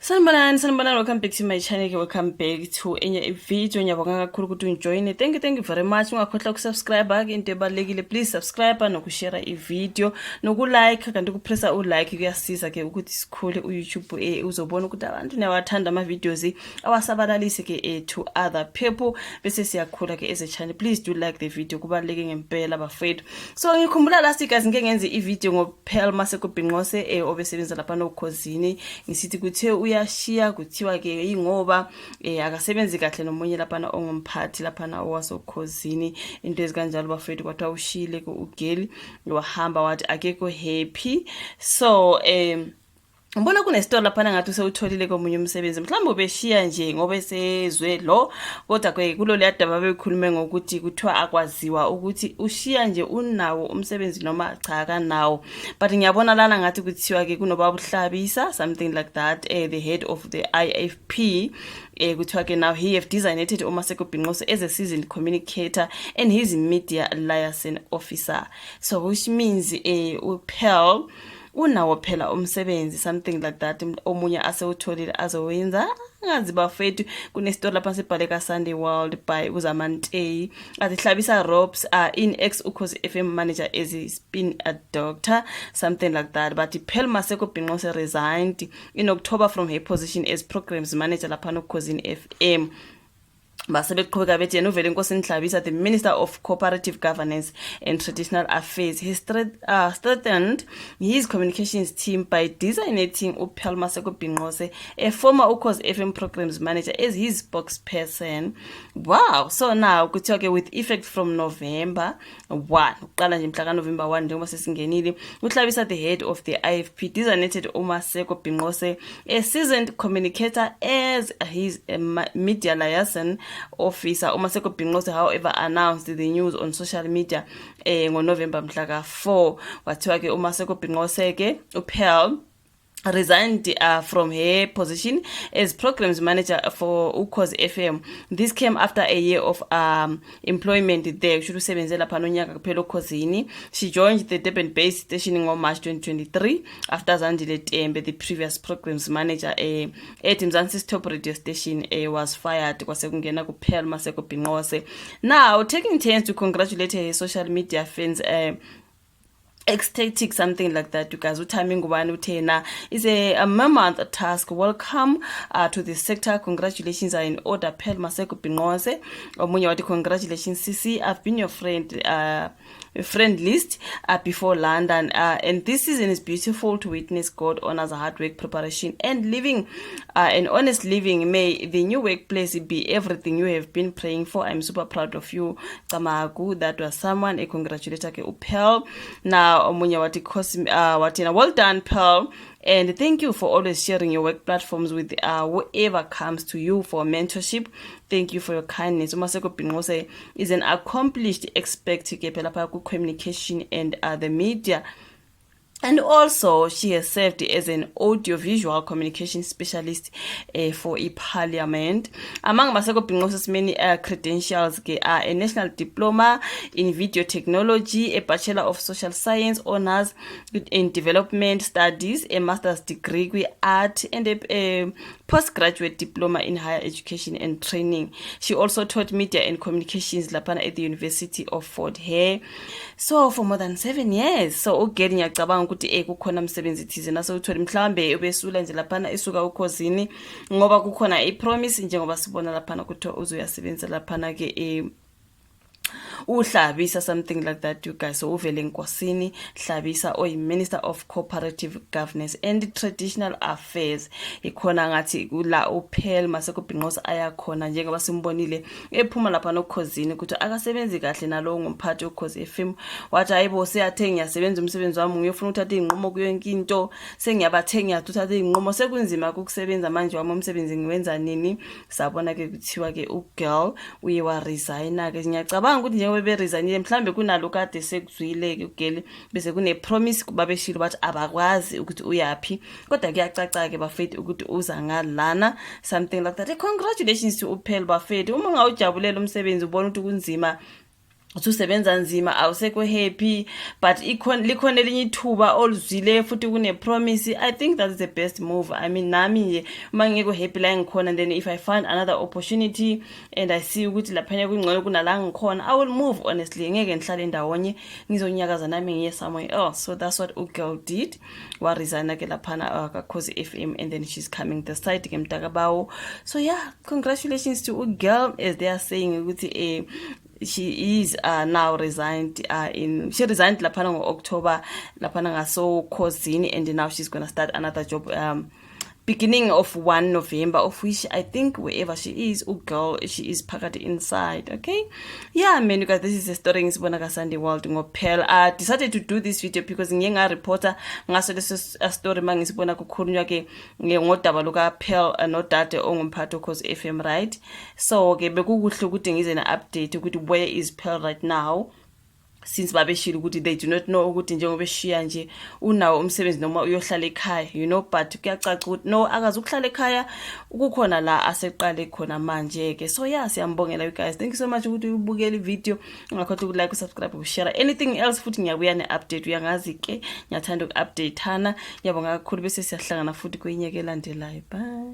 Sanibonani, welcome back to my channel. Welcome back to enye video. Ngiyabonga kakhulu ukuthi unjoin. Thank you very much. Ungakhohlwa ukusubscribe into ebalekile. Please subscribe nokushare ivideo, nokulike kanti ukupressa ulike kuyasiza ke ukuthi sikhule uYouTube uzobona ukuthi abantu nawathanda ama videos awasabalalise ke to other people bese siyakhula ke as a channel. Please do like the video kubaleke ngempela bafethu. So ngikhumbula last week ngike ngenze ivideo ngoUPearl Maseko Binqose obesebenza lapha noUKhozini ngisithi kuthe uyashiya kuthiwa ke ingoba akasebenzi kahle nomunye lapha ongumphathi lapha owasokhozini into ezikanjalo bafethu kwathi ushile ku ugeli wahamba wathi akekho happy. So ngibona kunestory lapha ngathi usewutholile komunye umsebenzi mhlawumbe ubeshiya nje ngoba esezwe lo kodwa ke kulo leyadaba bekhulume ngokuthi kuthiwa akwaziwa ukuthi ushiya nje unawo umsebenzi noma cha akanawo, but ngiyabona lana ngathi kuthiwa ke kunoba uhlabisa something like that, the head of the IFP kuthiwa ke now he have designated uMaseko Binqose as a seasoned communicator and his media liaison officer. So which means uPearl unawo phela umsebenzi something like that omunye asewutholile azowenza ngazi bafethu. Kunestory lapha sibhaleka Sunday World by uZamantey azihlabisa ropes in ex uKhoziFm manager as a spin a doctor something like that, but uPearl Maseko Binqose resigned in October from her position as programs manager lapha uKhozinifm. Basebeqhubeka bethi yena uvele uNkosinihlabisa, the Minister of Cooperative Governance and Traditional Affairs, he strengthened his communications team by designating uPearl Maseko Binqose, a former uKhoziFm programs manager, as his spokesperson. Wow. So now kuthiwa ke with effect from November 1 uqala nje mhla November 1 njengoba sesingenile, uhlabisa the head of the IFP designated uMaseko Binqose a seasoned communicator as his media liaison officer. uMaseko Binqose however announced the news on social media ngoNovember mhla 4. Wathiwa ke uMaseko Binqose ke uPearl resigned from her position as programs manager for uKhoziFm. This came after a year of employment there. Should usebenze lapha nonyaka kuphela uKhozini. She joined the Durban-based station in March 2023 after Zandile Tembe, the previous programs manager at Mzansi's top radio station, was fired. Kwase kungena kuPearl Maseko Binqose. Now taking turns to congratulate her social media fans ecstatic something like that. You guys, uThami Ngubane uthena is a mammoth task. Welcome to the sector. Congratulations are in order. UPearl Maseko Binqose omunye wathi congratulations Sisi, I've been your friend list before London, and this season is beautiful to witness. God honors hard work, preparation and living an honest living. May the new workplace be everything you have been praying for. I'm super proud of you Kamagu. That was someone a congratulator ke uPearl. Now omunye wathi watina well done Pearl, and thank you for always sharing your work platforms with whoever comes to you for mentorship. Thank you for your kindness. uMaseko Binqose is an accomplished expert ke phela pha ku communication and the media, and also she has served as an audiovisual communication specialist for Parliament. Among Maseko Binqose's many credentials are a national diploma in video technology, a bachelor of social science honors in development studies, a master's degree in art, and a postgraduate diploma in higher education and training. She also taught media and communications lapana at the University of Fort Hare, so for more than 7 years. So ugeli ngiyacabanga ukuthi kukhona umsebenzi thize nasewuthole mhlambe ubesula nje laphana isuka uKhozini ngoba kukhona ipromise njengoba sibona laphana ukuthi uzoyasebenza laphana ke uhlabisa something like that. You guys, so uvele Nkosini Hlabisa oyi Minister of Cooperative Governance and Traditional Affairs. Ikhona ngathi kula uPearl Maseko Binqose ayakhona njengoba simbonile ephuma lapha noKhozini ukuthi akasebenzi kahle nalo ngumphathi uKhoziFm. Wathi hayibo seyathe ngiyasebenza umsebenzi wami ngiyofuna uthatha inqomo kuyonke into sengiyabathenga uthatha inqomo sekunzima ukusebenza manje wami umsebenzi ngiwenza nini. Sabona ke kuthiwa ke uGirl uye wa resign ke. Ngiyacabanga ukuthi njengoba beresignile mhlambe kunalo kade sekuzwile ke ugeli bese kune promise kuba beshilo bathi abakwazi ukuthi uyapi, kodwa kuyacaca ke bafethu ukuthi uza ngalana something like that. Congratulations to uPearl bafethu. Uma ngawujabulela umsebenzi ubona ukuthi kunzima usebenza nzima awusekho happy but likhona elinye ithuba oluzwile futhi kune promise. I think that's the best move. I mean nami nje uma ngeke happy la ngikhona, then if I find another opportunity and I see ukuthi laphana kungcono kunala ngikhona, I will move. Honestly ngeke ngihlale ndawonye ngizonyakaza nami ngiye somewhere else. So that's what uGirl did. Wa resign ke laphana kaUkhoziFm, and then she's coming this side ke Mtakabawo. So yeah, congratulations to uGirl, as they are saying ukuthi she is now resigned she resigned laphana ngo-October laphana ngaso-Khosini, and now she's gonna start another job beginning of 1 November, of which I think wherever she is, uGirl, she is packed inside. Okay, yeah man, you guys, this is a story ngisibona kaSunday World ngoPearl. I decided to do this video because ngiye ngareporter ngaso leso story mangisibona kukhulunywa ke ngodaba lukaPearl nodade ongumphathi oKhoziFM, right? So ke bekukuhle ukuthi ngize na update ukuthi where is Pearl right now, since babeshilo ukuthi they do not know ukuthi njengoba eshiya nje unawo umsebenzi noma uyohlala ekhaya, you know, but kuyacaca ukuthi no, akazukuhlala ekhaya, ukukhona la aseqale khona manje ke. So yeah, siyambongela you guys, thank you so much ukuthi ubukele video, ungakhohlwa ukulike, usubscribe, ushare anything else, futhi ngiyabuya ne-update. Uyangazi ke ngiyathanda uku-updateana. Ngiyabonga kakhulu, bese siyahlangana futhi kwenye ke elandelayo. Bye.